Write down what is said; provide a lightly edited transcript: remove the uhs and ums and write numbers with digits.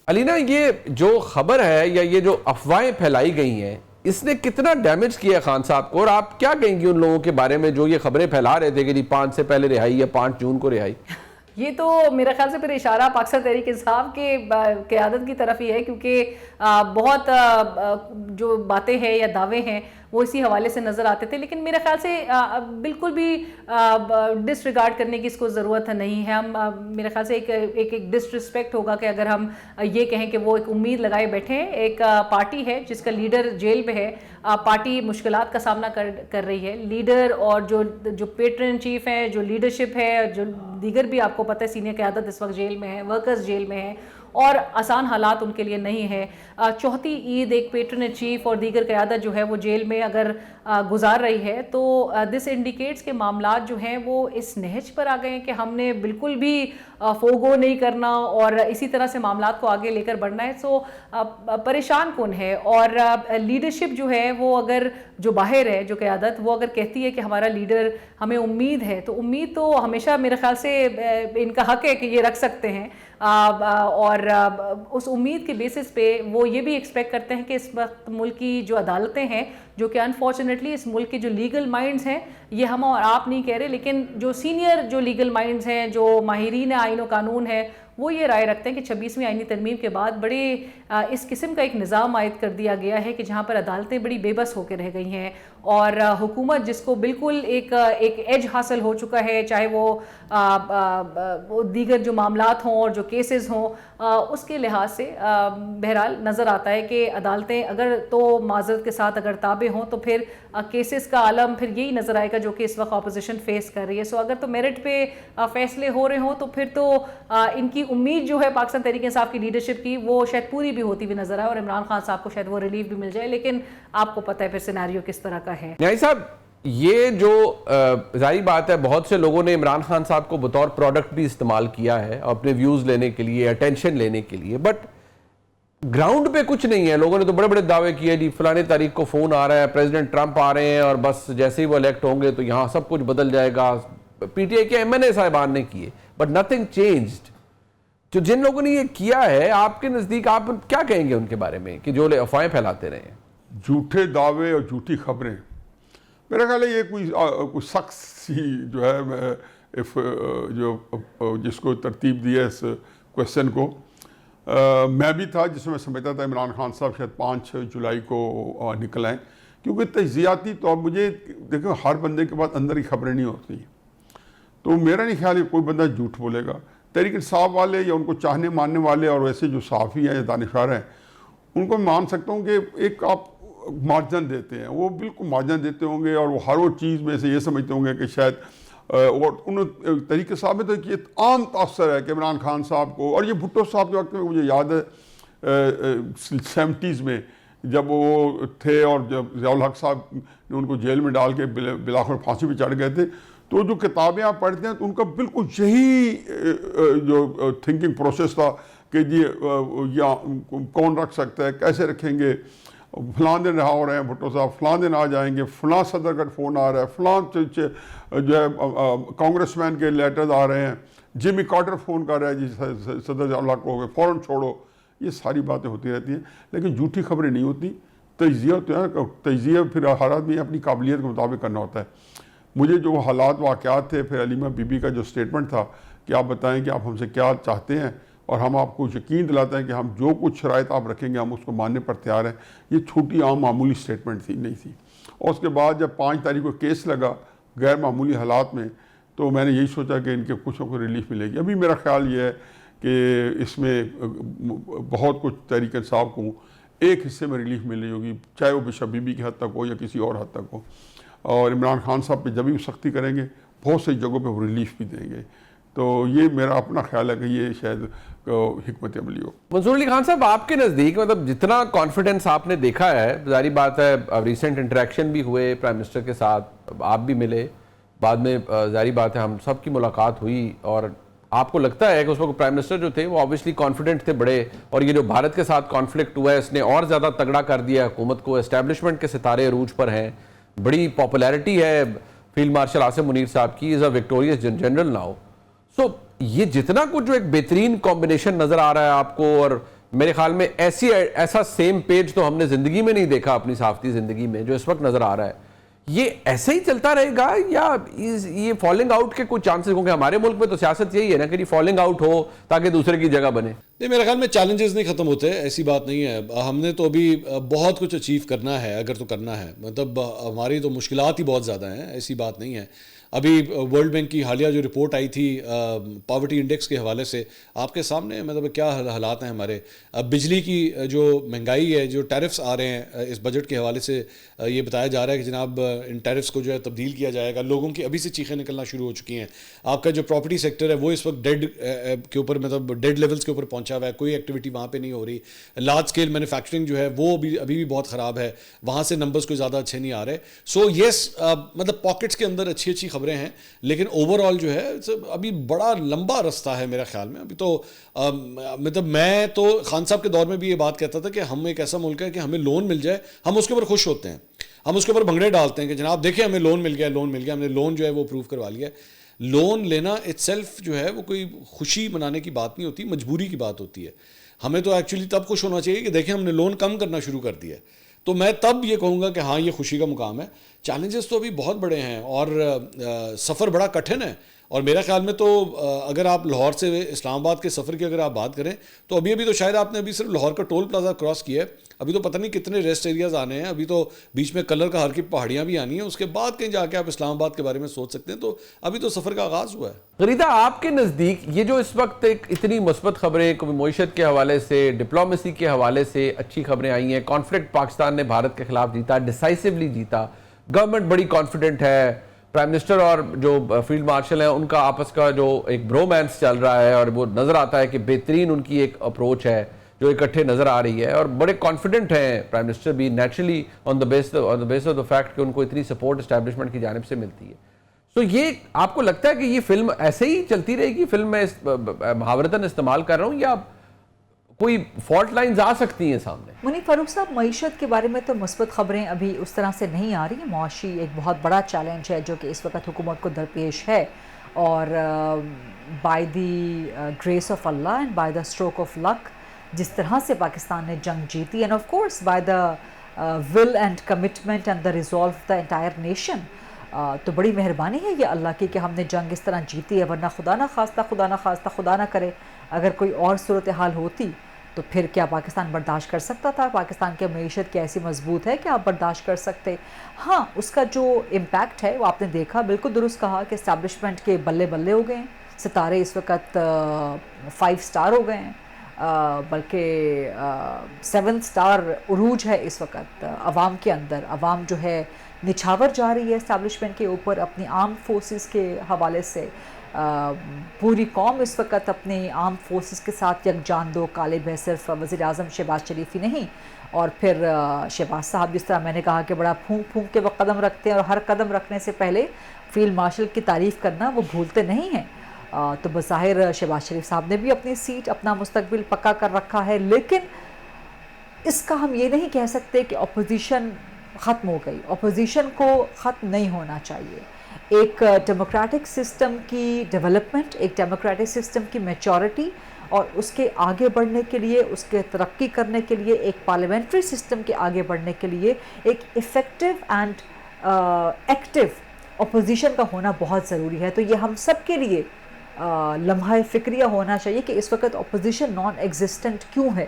علینا، یہ جو خبر ہے یا یہ جو افواہیں پھیلائی گئی ہیں، اس نے کتنا ڈیمیج کیا خان صاحب کو، اور آپ کیا کہیں گی ان لوگوں کے بارے میں جو یہ خبریں پھیلا رہے تھے کہ جی 5 سے پہلے رہائی یا 5 جون کو رہائی؟ یہ تو میرا خیال سے پھر اشارہ پاکستان تحریک انصاف کے قیادت کی طرف ہی ہے، کیونکہ بہت جو باتیں ہیں یا دعوے ہیں وہ اسی حوالے سے نظر آتے تھے، لیکن میرے خیال سے بالکل بھی ڈس ریگارڈ کرنے کی اس کو ضرورت نہیں ہے. ہم میرے خیال سے ایک ڈس رسپیکٹ ہوگا کہ اگر ہم یہ کہیں کہ وہ ایک امید لگائے بیٹھے ہیں. ایک پارٹی ہے جس کا لیڈر جیل میں ہے، پارٹی مشکلات کا سامنا کر رہی ہے. لیڈر اور جو پیٹرن چیف ہیں، جو لیڈرشپ ہے، جو دیگر بھی آپ کو پتہ ہے سینئر قیادت اس وقت جیل میں ہے، ورکرز جیل میں ہیں اور آسان حالات ان کے لیے نہیں ہے. چوتھی عید ایک پیٹرن چیف اور دیگر قیادت جو ہے وہ جیل میں اگر گزار رہی ہے تو دس انڈیکیٹس کے معاملات جو ہیں وہ اس نہج پر آ گئے ہیں کہ ہم نے بالکل بھی فوگو نہیں کرنا اور اسی طرح سے معاملات کو آگے لے کر بڑھنا ہے. سو پریشان کن ہے. اور لیڈرشپ جو ہے وہ اگر جو باہر ہے، جو قیادت، وہ اگر کہتی ہے کہ ہمارا لیڈر، ہمیں امید ہے، تو امید تو ہمیشہ میرے خیال سے ان کا حق ہے کہ یہ رکھ سکتے ہیں. اور اس امید کے بیسس پہ وہ یہ بھی ایکسپیکٹ کرتے ہیں کہ اس وقت ملک کی جو عدالتیں ہیں، جو کہ انفارچونیٹلی اس ملک کے جو لیگل مائنڈز ہیں، یہ ہم اور آپ نہیں کہہ رہے، لیکن جو سینئر جو لیگل مائنڈز ہیں، جو ماہرین آئین و قانون ہیں، وہ یہ رائے رکھتے ہیں کہ 26ویں آئینی ترمیم کے بعد بڑے اس قسم کا ایک نظام عائد کر دیا گیا ہے کہ جہاں پر عدالتیں بڑی بے بس ہو کے رہ گئی ہیں اور حکومت جس کو بالکل ایک ایج حاصل ہو چکا ہے، چاہے وہ دیگر جو معاملات ہوں اور جو کیسز ہوں، اس کے لحاظ سے بہرحال نظر آتا ہے کہ عدالتیں اگر تو معذرت کے ساتھ اگر تابع ہوں تو پھر کیسز کا عالم پھر یہی نظر آئے گا جو کہ اس وقت اپوزیشن فیس کر رہی ہے. سو اگر تو میرٹ پہ فیصلے ہو رہے ہوں تو پھر تو ان کی امید جو ہے پاکستان تحریک انصاف کی لیڈرشپ کی وہ شاید پوری بھی ہوتی بھی نظر آئے اور عمران خان صاحب کو شاید وہ ریلیف بھی مل جائے، لیکن آپ کو پتہ ہے پھر سیناریو کس طرح کا ہے. نیائی صاحب، یہ جو ظاہری بات ہے، بہت سے لوگوں نے عمران خان صاحب کو بطور پروڈکٹ بھی استعمال کیا ہے اپنے ویوز لینے کے لیے، اٹینشن لینے کے لیے، بٹ گراؤنڈ پہ کچھ نہیں ہے. لوگوں نے تو بڑے بڑے دعوے کیے، جی فلانے تاریخ کو فون آ رہا ہے، پریزیڈنٹ ٹرمپ آ رہے ہیں اور بس جیسے ہی وہ الیکٹ ہوں گے تو یہاں سب کچھ بدل جائے گا. پی ٹی آئی کے ایم این اے صاحبان نے کیے، بٹ نتھنگ چینجڈ. جو جن لوگوں نے یہ کیا ہے، آپ کے نزدیک آپ کیا کہیں گے ان کے بارے میں کہ جو افواہیں پھیلاتے رہے ہیں؟ جھوٹے دعوے اور جھوٹی خبریں، میرا خیال ہے یہ کوئی شخص ہی جو ہے جو جس کو ترتیب دی ہے اس کویسچن کو. میں بھی تھا جس میں سمجھتا تھا عمران خان صاحب شاید 5 جولائی کو نکل آئیں، کیونکہ تجزیاتی طور مجھے دیکھو ہر بندے کے پاس اندر ہی خبریں نہیں ہوتی، تو میرا نہیں خیال ہے کوئی بندہ جھوٹ بولے گا. تحریک انصاف والے یا ان کو چاہنے ماننے والے اور ویسے جو صحافی ہیں یا دانشور ہیں، ان کو میں مان سکتا ہوں کہ ایک آپ مارجن دیتے ہیں، وہ بالکل مارجن دیتے ہوں گے اور وہ ہر وہ چیز میں سے یہ سمجھتے ہوں گے کہ شاید اور انہوں طریقے صاحب ہے تو یہ عام تاثر ہے کہ عمران خان صاحب کو، اور یہ بھٹو صاحب کے وقت میں مجھے یاد ہے 70s میں جب وہ تھے اور جب ضیاء الحق صاحب نے ان کو جیل میں ڈال کے بلاخر پھانسی پہ چڑھ گئے تھے، تو جو کتابیں آپ پڑھتے ہیں تو ان کا بالکل یہی جو تھنکنگ پروسیس تھا کہ جی کون رکھ سکتا ہے، کیسے رکھیں گے، فلاں دن رہا ہو رہے ہیں بھٹو صاحب، فلاں دن آ جائیں گے، فلاں صدر کا فون آ رہا ہے، فلاں جو ہے کانگریس مین کے لیٹرز آ رہے ہیں، جیمی کارٹر فون کر رہا ہے جی صدر ضیاء الحق کو فوراً چھوڑو. یہ ساری باتیں ہوتی رہتی ہیں لیکن جھوٹی خبریں نہیں ہوتی. تجزیہ تو ہے، تجزیہ پھر ہر آدمی اپنی قابلیت کے مطابق کرنا ہوتا ہے. مجھے جو حالات واقعات تھے، پھر علیمہ بی بی کا جو سٹیٹمنٹ تھا کہ آپ بتائیں کہ آپ ہم سے کیا چاہتے ہیں اور ہم آپ کو یقین دلاتے ہیں کہ ہم جو کچھ شرائط آپ رکھیں گے ہم اس کو ماننے پر تیار ہیں، یہ چھوٹی عام معمولی سٹیٹمنٹ نہیں تھی. اور اس کے بعد جب 5 تاریخ کو کیس لگا غیر معمولی حالات میں، تو میں نے یہی سوچا کہ ان کے کچھ کو ریلیف ملے گی. ابھی میرا خیال یہ ہے کہ اس میں بہت کچھ تحریک انصاف کو ایک حصے میں ریلیف مل رہی ہوگی، چاہے وہ بشپ بی بی کی حد تک ہو یا کسی اور حد تک ہو. اور عمران خان صاحب پہ جب بھی سختی کریں گے بہت سی جگہوں پہ وہ ریلیف بھی دیں گے. تو یہ میرا اپنا خیال ہے کہ یہ شاید حکمت عملی ہو. منصور علی خان صاحب، آپ کے نزدیک مطلب جتنا کانفیڈنس آپ نے دیکھا ہے، ظاہری بات ہے ریسنٹ انٹریکشن بھی ہوئے پرائم منسٹر کے ساتھ، آپ بھی ملے بعد میں، ظاہری بات ہے ہم سب کی ملاقات ہوئی، اور آپ کو لگتا ہے کہ اس وقت پرائم منسٹر جو تھے وہ آبویسلی کانفیڈنٹ تھے بڑے، اور یہ جو بھارت کے ساتھ کانفلکٹ ہوا ہے اس نے اور زیادہ تگڑا کر دیا حکومت کو، اسٹیبلشمنٹ کے ستارے عروج پر ہیں، بڑی پاپولیرٹی ہے فیلڈ مارشل عاصم منیر صاحب کی، از اے وکٹوریس جنرل ناؤ. سو یہ جتنا کچھ جو ایک بہترین کمبینیشن نظر آ رہا ہے آپ کو، اور میرے خیال میں ایسا سیم پیج تو ہم نے زندگی میں نہیں دیکھا اپنی صحافتی زندگی میں جو اس وقت نظر آ رہا ہے. یہ ایسے ہی چلتا رہے گا یا یہ فالنگ آؤٹ کے کچھ چانسز ہوں گے؟ ہمارے ملک میں تو سیاست یہی ہے نا کہ فالنگ آؤٹ ہو تاکہ دوسرے کی جگہ بنے. نہیں، میرے خیال میں چیلنجز نہیں ختم ہوتے، ایسی بات نہیں ہے. ہم نے تو ابھی بہت کچھ اچیو کرنا ہے، اگر تو کرنا ہے. مطلب ہماری تو مشکلات ہی بہت زیادہ ہیں، ایسی بات نہیں ہے. ابھی ورلڈ بینک کی حالیہ جو رپورٹ آئی تھی پاورٹی انڈیکس کے حوالے سے، آپ کے سامنے مطلب کیا حالات ہیں ہمارے. بجلی کی جو مہنگائی ہے، جو ٹیرفس آ رہے ہیں اس بجٹ کے حوالے سے یہ بتایا جا رہا ہے کہ جناب ان ٹیرفس کو جو ہے تبدیل کیا جائے گا. لوگوں کی ابھی سے چیخیں نکلنا شروع ہو چکی ہیں. آپ کا جو پراپرٹی سیکٹر ہے وہ اس وقت ڈیڈ کے اوپر، مطلب ڈیڈ لیولز کے اوپر پہنچا ہوا ہے. کوئی ایکٹیویٹی وہاں پہ نہیں ہو رہی. لارج اسکیل مینوفیکچرنگ جو ہے وہ ابھی بھی بہت خراب ہے، وہاں سے نمبرز کوئی زیادہ اچھے نہیں آ رہے. سو یس، مطلب پاکٹس کے اندر اچھی اچھی خبریں ہیں، لیکن اوور آل جو ہے ابھی بڑا لمبا رستہ ہے میرے خیال میں. ابھی تو مطلب میں تو خان صاحب کے دور میں بھی یہ بات کہتا تھا کہ ہم ایک ایسا ملک ہے کہ ہمیں لون مل جائے ہم اس کے اوپر خوش ہوتے ہیں، ہم اس کے اوپر بھنگڑے ڈالتے ہیں کہ جناب دیکھیں ہمیں لون مل گیا، ہم نے لون جو ہے وہ اپروو کروا لیا. لون لینا اٹ سیلف جو ہے وہ کوئی خوشی منانے کی بات نہیں ہوتی، مجبوری کی بات ہوتی ہے. ہمیں تو ایکچولی تب خوش ہونا چاہیے کہ دیکھیں ہم نے لون کم کرنا شروع کر دیا ہے. تو میں تب یہ کہوں گا کہ ہاں یہ خوشی کا مقام ہے. چیلنجز تو ابھی بہت بڑے ہیں اور سفر بڑا کٹھن ہے. اور میرے خیال میں تو اگر آپ لاہور سے اسلام آباد کے سفر کی اگر آپ بات کریں تو ابھی تو شاید آپ نے ابھی صرف لاہور کا ٹول پلازا کراس کیا ہے. ابھی تو پتہ نہیں کتنے ریسٹ ایریاز آنے ہیں. ابھی تو بیچ میں کلر کا ہر کی پہاڑیاں بھی آنی ہیں. اس کے بعد کہیں جا کے آپ اسلام آباد کے بارے میں سوچ سکتے ہیں. تو ابھی تو سفر کا آغاز ہوا ہے. غریدہ، آپ کے نزدیک یہ جو اس وقت ایک اتنی مثبت خبریں معیشت کے حوالے سے، ڈپلومیسی کے حوالے سے اچھی خبریں آئی ہیں، کانفلکٹ پاکستان نے بھارت کے خلاف جیتا، ڈیسائسولی جیتا، گورنمنٹ بڑی کانفیڈنٹ ہے، پرائم منسٹر اور جو فیلڈ مارشل ہیں ان کا آپس کا جو ایک برومانس چل رہا ہے اور وہ نظر آتا ہے کہ بہترین ان کی ایک اپروچ ہے جو اکٹھے نظر آ رہی ہے، اور بڑے کانفیڈنٹ ہیں پرائم منسٹر بھی naturally on the base of the fact کہ ان کو اتنی سپورٹ اسٹیبلشمنٹ کی جانب سے ملتی ہے. تو یہ آپ کو لگتا ہے کہ یہ فلم ایسے ہی چلتی رہے گی؟ فلم میں محاورتاً استعمال کر رہا ہوں، یا کوئی فالٹ لائنز آ سکتی ہیں سامنے؟ منیب فاروق صاحب، معیشت کے بارے میں تو مثبت خبریں ابھی اس طرح سے نہیں آ رہی. معاشی ایک بہت بڑا چیلنج ہے جو کہ اس وقت حکومت کو درپیش ہے، اور by the grace of Allah and by the stroke of luck جس طرح سے پاکستان نے جنگ جیتی، and of course by the will and commitment and the resolve of the entire nation, تو بڑی مہربانی ہے یہ اللہ کی کہ ہم نے جنگ اس طرح جیتی ہے. ورنہ خدا نہ کرے اگر کوئی اور صورتحال ہوتی تو پھر کیا پاکستان برداشت کر سکتا تھا؟ پاکستان کی معیشت کی ایسی مضبوط ہے کہ آپ برداشت کر سکتے. ہاں، اس کا جو امپیکٹ ہے وہ آپ نے دیکھا، بالکل درست کہا کہ اسٹیبلشمنٹ کے بلے بلے ہو گئے ہیں. ستارے اس وقت 5 سٹار ہو گئے ہیں، بلکہ 7 سٹار عروج ہے اس وقت عوام کے اندر. عوام جو ہے نچھاور جا رہی ہے اسٹیبلشمنٹ کے اوپر اپنی آرم فورسز کے حوالے سے. پوری قوم اس وقت اپنی آرم فورسز کے ساتھ یکجان دو قالب ہے. صرف وزیر اعظم شہباز شریف ہی نہیں، اور پھر شہباز صاحب جس طرح میں نے کہا کہ بڑا پھونک پھونک کے وہ قدم رکھتے ہیں، اور ہر قدم رکھنے سے پہلے فیلڈ مارشل کی تعریف کرنا وہ بھولتے نہیں ہیں. تو بظاہر شہباز شریف صاحب نے بھی اپنی سیٹ، اپنا مستقبل پکا کر رکھا ہے. لیکن اس کا ہم یہ نہیں کہہ سکتے کہ اپوزیشن ختم ہو گئی. اپوزیشن کو ختم نہیں ہونا چاہیے. ایک ڈیموکریٹک سسٹم کی ڈیولپمنٹ، ایک ڈیموکریٹک سسٹم کی میچورٹی اور اس کے آگے بڑھنے کے لیے، اس کے ترقی کرنے کے لیے، ایک پارلیمنٹری سسٹم کے آگے بڑھنے کے لیے ایک افیکٹو اینڈ ایکٹیو اپوزیشن کا ہونا بہت ضروری ہے. تو یہ ہم سب کے لیے لمحہ فکریہ ہونا چاہیے کہ اس وقت اپوزیشن نان ایگزسٹنٹ کیوں ہے.